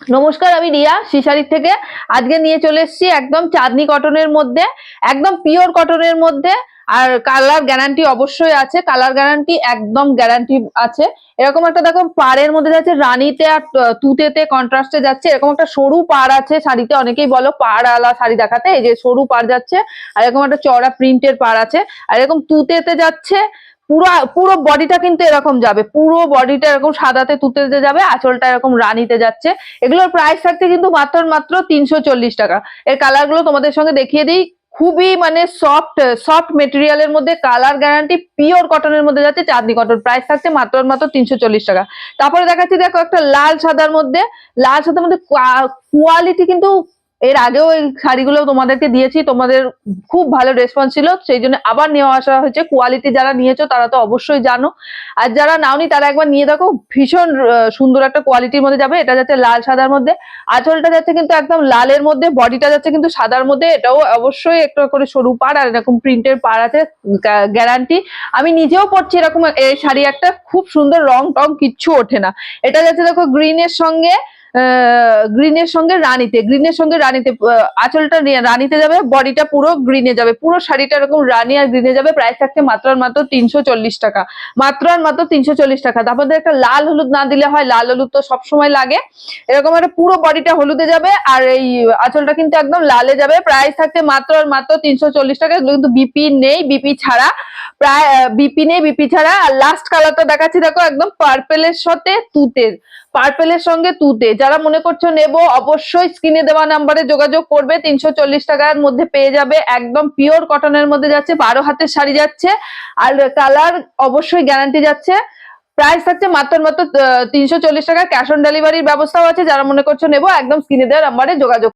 নমস্কার, আমি রিয়া শিশারির থেকে। আজকে নিয়ে চলে এসেছি একদম চাঁদনি কটনের মধ্যে, একদম পিওর কটনের মধ্যে। আর কালার গ্যারান্টি অবশ্যই আছে, কালার গ্যারান্টি একদম গ্যারান্টি আছে। এরকম একটা দেখো পাড়ের মধ্যে যাচ্ছে রানীতে আর তুতেতে কন্ট্রাস্টে যাচ্ছে। এরকম একটা সরু পাড় আছে শাড়িতে, অনেকেই বলো পাড় আলা শাড়ি দেখাতে, এই যে সরু পাড় যাচ্ছে। আর এরকম একটা চড়া প্রিন্টের পাড় আছে। আর এরকম তুতেতে যাচ্ছে। পুরো পুরো বডিটা কিন্তু এরকম যাবে, পুরো বডিটা এরকম সাদাতে তুতেতে যাবে, আঁচলটা এরকম রানীতে যাচ্ছে। এগুলোর প্রাইস থাকছে কিন্তু মাত্র মাত্র 340 টাকা। এর কালার গুলো তোমাদের সঙ্গে দেখিয়ে দিই। খুবই মানে সফট সফট মেটেরিয়ালের মধ্যে, কালার গ্যারান্টি, পিওর কটনের মধ্যে যাচ্ছে, চাঁদনি কটন। প্রাইস থাকছে মাত্র মাত্র 340 টাকা। তারপরে দেখাচ্ছি দেখো একটা লাল সাদার মধ্যে, লাল সাদার মধ্যে কোয়ালিটি কিন্তু এর আগেও এই শাড়িগুলো তোমাদেরকে দিয়েছি, তোমাদের খুব ভালো রেসপন্স ছিল, সেই জন্য আবার নেওয়া আসা হয়েছে। কোয়ালিটি যারা নিয়েছো তারা তো অবশ্যই জানো, আর যারা নাওনি তারা একবার নিয়ে দেখো। ভীষণ সুন্দর একটা কোয়ালিটির মধ্যে যাবে। এটা যাচ্ছে লাল সাদার মধ্যে, আঁচলটা যাচ্ছে কিন্তু একদম লালের মধ্যে, বডিটা যাচ্ছে কিন্তু সাদার মধ্যে। এটাও অবশ্যই একটা করে সরু পাড় আর এরকম প্রিন্টের পাড় আছে, গ্যারান্টি। আমি নিজেও পরছি এরকম এই শাড়ি একটা, খুব সুন্দর, রং টং কিচ্ছু ওঠে না। এটা যাচ্ছে দেখো গ্রিনের সঙ্গে, গ্রিনের সঙ্গে রানীতে, গ্রিনের সঙ্গে রানীতে, আঁচলটা রানীতে যাবে, বডিটা পুরো গ্রিনে যাবে, পুরো শাড়িটা এরকম রানী আর গ্রিনে যাবে। প্রাইস থাকছে মাত্র আর মাত্র 340 টাকা, মাত্র আর মাত্র 340 টাকা। তারপর একটা লাল হলুদ না দিলে হয়, লাল হলুদ তো সবসময় লাগে। এরকম একটা পুরো বডিটা হলুদে যাবে আর এই আঁচলটা কিন্তু একদম লালে যাবে। প্রাইস থাকছে মাত্র আর মাত্র 340 টাকা। এগুলো কিন্তু বিপি নেই, বিপি ছাড়া, প্রায় বিপি নেই, বিপি ছাড়া। আর লাস্ট কালারটা দেখাচ্ছি দেখো, একদম পার্পেলের সাথে তুতের, পার্পেলের সঙ্গে তুতে। যারা মনে করছো নেবো, অবশ্যই স্ক্রিনে দেওয়া নাম্বারে যোগাযোগ করবে। 340 টাকার মধ্যে পেয়ে যাবে, একদম পিওর কটনের মধ্যে যাচ্ছে, 12 হাতের শাড়ি যাচ্ছে, আর কালার অবশ্যই গ্যারান্টি যাচ্ছে। প্রাইস থাকছে মাত্র মাত্র 340 টাকা। ক্যাশ অন ডেলিভারির ব্যবস্থাও আছে। যারা মনে করছো নেবো, একদম স্ক্রিনে দেওয়া নাম্বারে যোগাযোগ